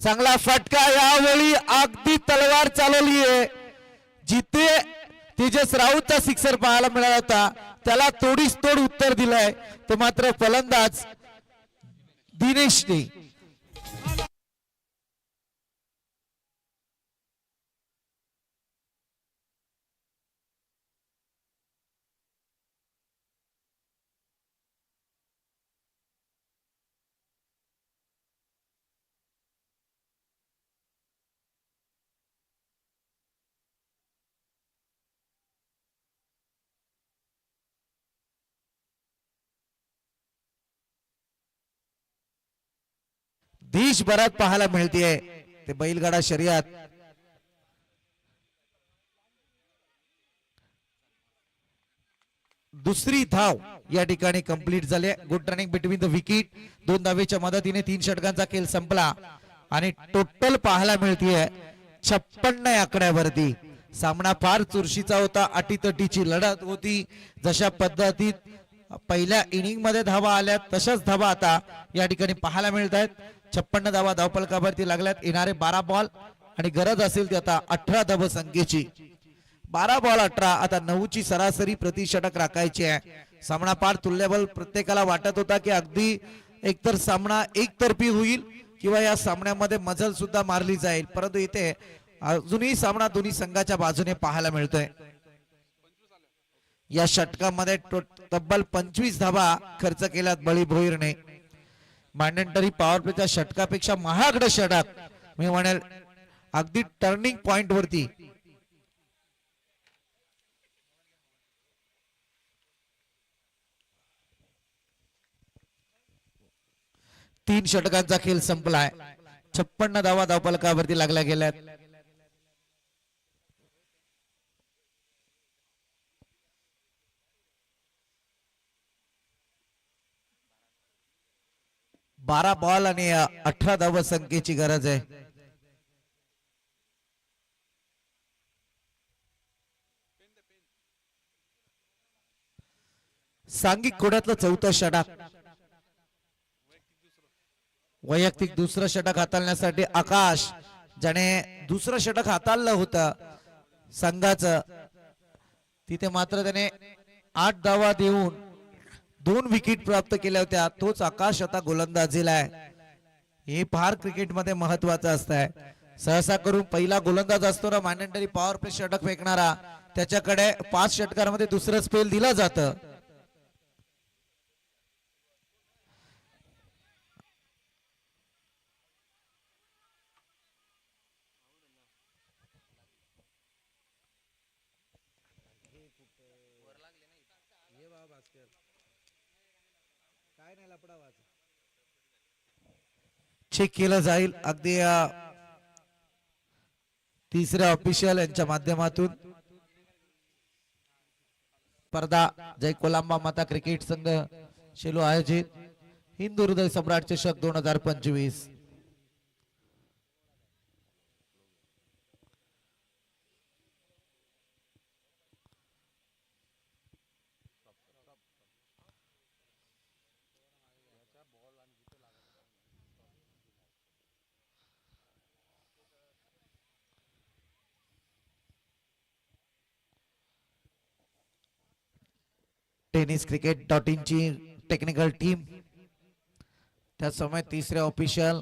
चांगला फटका यावेळी अगदी तलवार चालवली आहे. जिथे तेजस राऊतचा सिक्सर पाहायला मिळाला होता त्याला तोडीस तोड उत्तर दिलंय. तो मात्र फलंदाज दिनेशने. देशभरात पाहायला मिळतेय ते बैलगाडा शर्यत. दुसरी धाव या ठिकाणी कंप्लीट झाली. Good running between the wicket. 2 धावेच्या मदतीने 3 षटकांचा खेळ संपला आणि टोटल पाहायला मिळतेय 56 आकड्यावरती. सामना फार चुरशीचा होता. अटीतटीची लढत होती. जशा पद्धतीत पहिल्या इनिंग मध्ये धावा आल्या तशाच धावा आता या ठिकाणी पाहायला मिळत आहेत. 56 धावा धावफलकावरती लागल्यात. येणारे 12 बॉल आणि गरज असेल ती आता 18 धावसंख्येची. 12 बॉल 18. आता 9 ची सरासरी प्रति षटक राखायची आहे. सामना पार तुल्यबल. प्रत्येकाला वाटत होता की अगदी एकतर सामना एकतर्फी होईल किंवा या सामन्यामध्ये मजल सुद्धा मारली जाईल, परंतु इथे अजूनही सामना दोन्ही संघाच्या बाजूने पाहायला मिळतोय. या षटकामध्ये तब्बल 25 धावा खर्च केल्यात बळी भोईरने. मॅन्डेटरी पॉवर प्लेच्या षटकापेक्षा महागडं षटक मी म्हणेल, अगदी टर्निंग पॉइंट वरती. तीन षटकांचा खेळ संपलाय. 56 धावा धावफलकावरती लागल्या गेल्यात. बारा बॉल आणि 18 धावसंख्येची गरज आहे. सांघिक कोड्यातलं चौथं षटक. वैयक्तिक दुसरं षटक हाताळण्यासाठी आकाश, ज्याने दुसरं षटक हाताळलं होतं संघाचं, तिथे मात्र त्याने 8 धावा देऊन 2 विकेट प्राप्त केल्या होत्या. तोच आकाश आता गोलंदाजीला आहे. हे फार क्रिकेटमध्ये महत्वाचं असतंय. सहसा करून पहिला गोलंदाज असतो ना मॅन्डेटरी पॉवर प्ले षटक फेकणारा, त्याच्याकडे 5 षटकांमध्ये दुसरं स्पेल दिलं जातं. चेक केलं जाईल अगदी तिसऱ्या ऑफिशियल यांच्या माध्यमातून. स्पर्धा जय कोलांबा माता क्रिकेट संघ शेलू आयोजित हिंदू हृदय सम्राट चषक 2025. टेनिस cricket.in ची टेक्निकल टीम, त्यासमोर तिसरे ऑफिशियल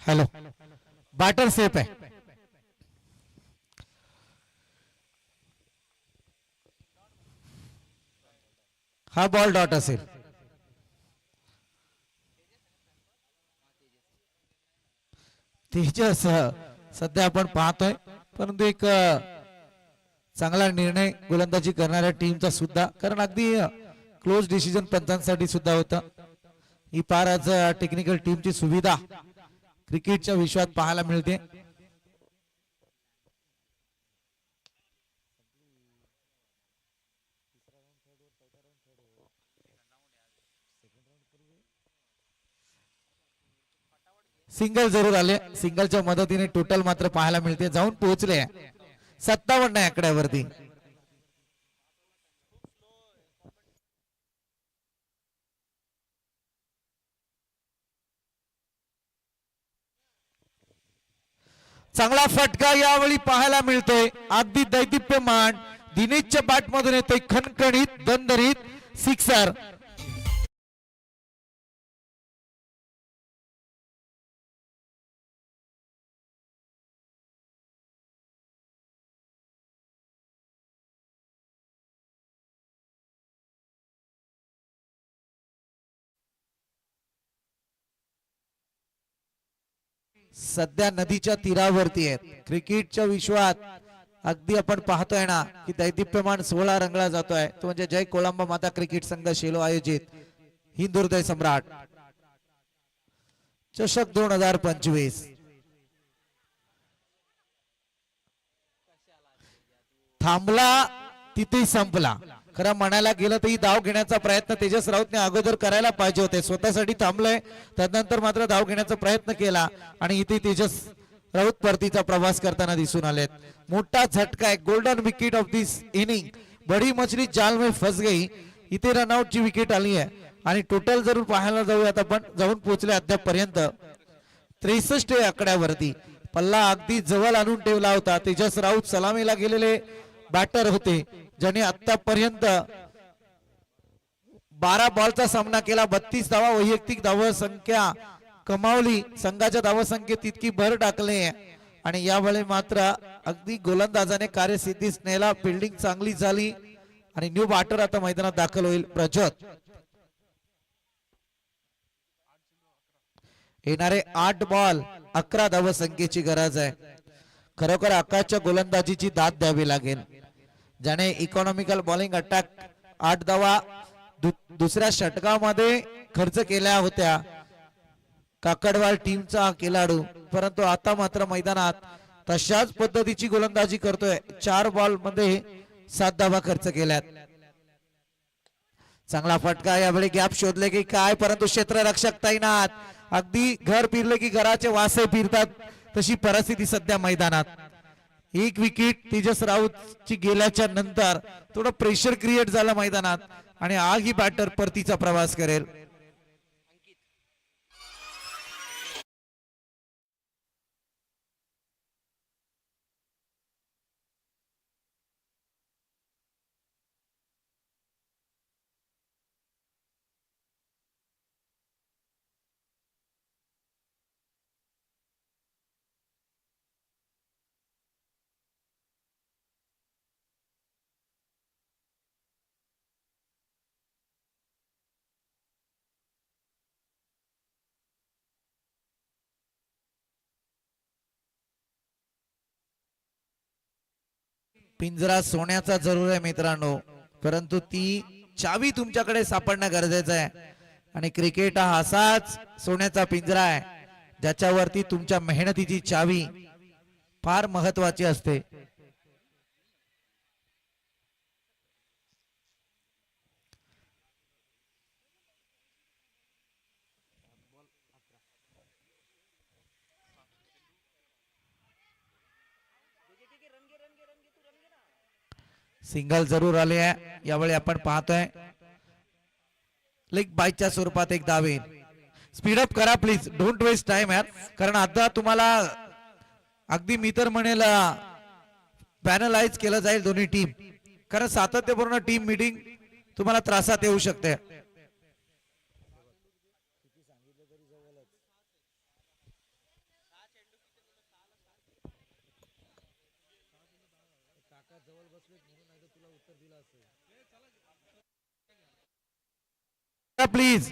हॅलो बॅटर सेफ आहे. हा बॉल डॉट असेल. तेजस सध्या आपण पाहतोय, परंतु एक चांगला निर्णय गोलंदाजी करणाऱ्या टीमचा सुद्धा, कारण अगदी क्लोज डिसिजन पंचांसाठी सुद्धा होता. ही फार आज टेक्निकल टीमची सुविधा क्रिकेटच्या विश्वात पाहायला मिळते. सिंगल जरूर आले, सिंगलच्या मदतीने टोटल मात्र पाहायला मिळते, जाऊन पोहोचले 57 आकड्यावरती. चांगला फटका यावेळी पाहायला मिळतोय, अगदी दैदिप्यमान दिनेशच्या बॅट मधून येतोय खणखणीत दणदणीत सिक्सर. सध्या नदीच्या तीरावरती आहेत क्रिकेटच्या विश्वात. अगदी आपण पाहतोय ना की दैदिप्यमान 16 रंगला जातोय, तो म्हणजे जय कोळंबा माता क्रिकेट संघ शेलो आयोजित हिंदुहृदय सम्राट चषक 2025. थांबला तिथे संपला. खरं म्हणायला गेलं तर ही धाव घेण्याचा प्रयत्न तेजस राऊतने अगोदर करायला पाहिजे होते, स्वतःसाठी थांबलंय, त्यानंतर मात्र धाव घेण्याचा प्रयत्न केला आणि इथे तेजस राऊत परतीचा प्रवास करताना दिसून आलेत. मोठा झटका आहे, golden wicket of this inning, बडी मछली जाल में फस गई. इथे रनआउटची विकेट आली आहे आणि टोटल जर पाहायला जाऊयात आपण, जाऊन पोहोचले अद्याप पर्यंत 63 आकड्यावरती. पल्ला अगदी जवळ आणून ठेवला होता. तेजस राऊत सलामीला गेलेले बॅटर होते, ज्याने आतापर्यंत 12 बॉलचा सामना केला, 32 धावा वैयक्तिक धावा संख्या कमावली, संघाच्या धावा संख्येत तितकी भर टाकले आणि यावेळी मात्र अगदी गोलंदाजाने कार्यसिद्धीस नेला. फिल्डिंग चांगली झाली आणि न्यू बॅटर आता मैदानात दाखल होईल प्रज्योत. येणारे 8 बॉल 11 धावा संख्येची गरज आहे. खरोखर आकाशच्या गोलंदाजीची दाद द्यावी लागेल, ज्याने इकॉनॉमिकल बॉलिंग अटॅक 8 धावा दुसऱ्या षटकामध्ये खर्च केल्या होत्या काकडवाल टीमचा खेळाडू, परंतु आता मात्र मैदानात तशाच पद्धतीची गोलंदाजी करतोय. 4 बॉल मध्ये 7 धावा खर्च केल्यात. चांगला फटका, यावेळी गॅप शोधले की काय, परंतु क्षेत्ररक्षक तैनात. अगदी घर फिरले की घराचे वासे फिरतात, तशी परिस्थिती सध्या मैदानात. एक विकेट तेजस राऊत ची गेल्याच्या नंतर थोडं प्रेशर क्रिएट झालं मैदानात आणि आज ही बॅटर परतीचा प्रवास करेल. पिंजरा सोन्याचा जरूर आहे मित्रांनो, परंतु ती चावी तुमच्याकडे सापडणं गरजेचं आहे. आणि क्रिकेट हा असाच सोन्याचा पिंजरा आहे, ज्याच्यावरती तुमच्या मेहनतीची चावी फार महत्वाची असते. सिंगल जरूर आले आहे, यावेळी आपण पाहतोय लेग बायच्या स्वरूपात एक धाव येईल. स्पीडअप करा प्लीज, डोंट वेस्ट टाइम यार, कारण आता तुम्हाला अगदी मी तर म्हणेल पॅनलाइज केलं जाईल दोन्ही टीम, कारण सातत्यपूर्ण टीम मीटिंग तुम्हाला त्रासात येऊ शकते. प्लीज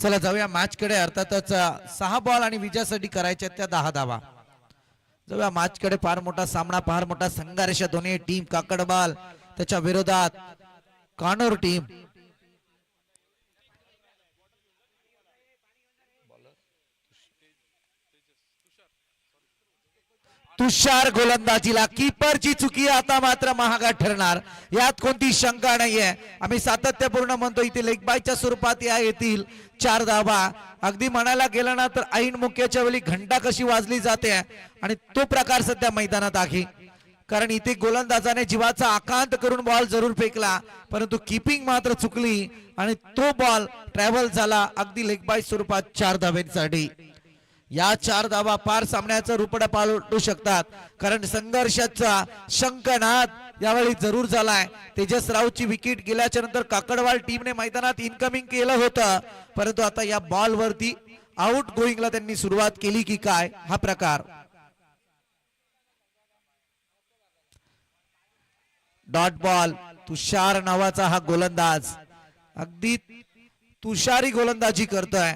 चला जाऊया मॅच कडे. अर्थातच 6 बॉल आणि विजयासाठी करायच्या त्या 10 धावा. जाऊया मॅच कडे. फार मोठा सामना, फार मोठा संघर्ष. दोन्ही टीम, काकडबाल त्याच्या विरोधात कानोर टीम. तुषार गोलंदाजीला, कीपरची चुकी आता मात्र महागात ठरणार, यात कोणती शंका नाहीये. आम्ही सातत्यपूर्ण म्हणतो इथे लेग बायच्या स्वरूपात या येतील 4 धावा. अगदी म्हणायला गेलं ना तर ऐन मुक्याच्या वेळी घंटा कशी वाजली जाते आणि तो प्रकार सध्या मैदानात आहे. कारण इथे गोलंदाजाने जीवाचा आकांत करून बॉल जरूर फेकला, परंतु कीपिंग मात्र चुकली आणि तो बॉल ट्रॅव्हल झाला अगदी लेग बाय स्वरूपात 4 धाव्यांसाठी. या 4 धावा पार सामन्याचं रुपडा पालटू शकतात. कारण संघर्षाचा शंखनाद यावेळी जरूर झालाय. तेजस रावची विकेट गेल्याच्या नंतर काकडवाल टीमने मैदानात इनकमिंग केलं होतं, परंतु आता या बॉल वरती आउट गोईंगला त्यांनी सुरुवात केली की काय हा प्रकार. Dot ball. तुषार नावाचा हा गोलंदाज अगदी तुषारी गोलंदाजी करतोय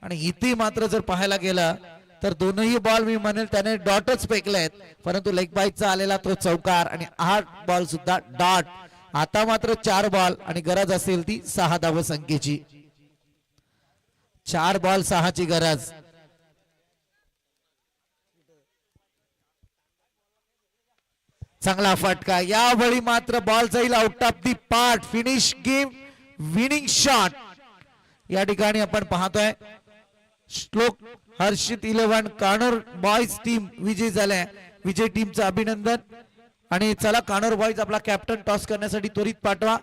आणि इथे मात्र जर पाहायला गेलं तर दोनही बॉल मी म्हणेल त्याने डॉटच फेकलेत, परंतु लेग बाईचा आलेला तो चौकार आणि 8 बॉल सुद्धा डॉट. आता मात्र 4 बॉल आणि गरज असेल ती 6 धाव संख्येची. 4 बॉल 6 ची गरज. चांगला फटका. यावेळी मात्र बॉल जाईल out of the part. Finish game winning shot या ठिकाणी आपण पाहतोय. श्लोक हर्षित 11 कानोर बॉयज टीम विजय झाल्या. विजय टीमचं अभिनंदन. आणि चला कानोर बॉयज आपला कॅप्टन टॉस करण्यासाठी त्वरित पाठवा.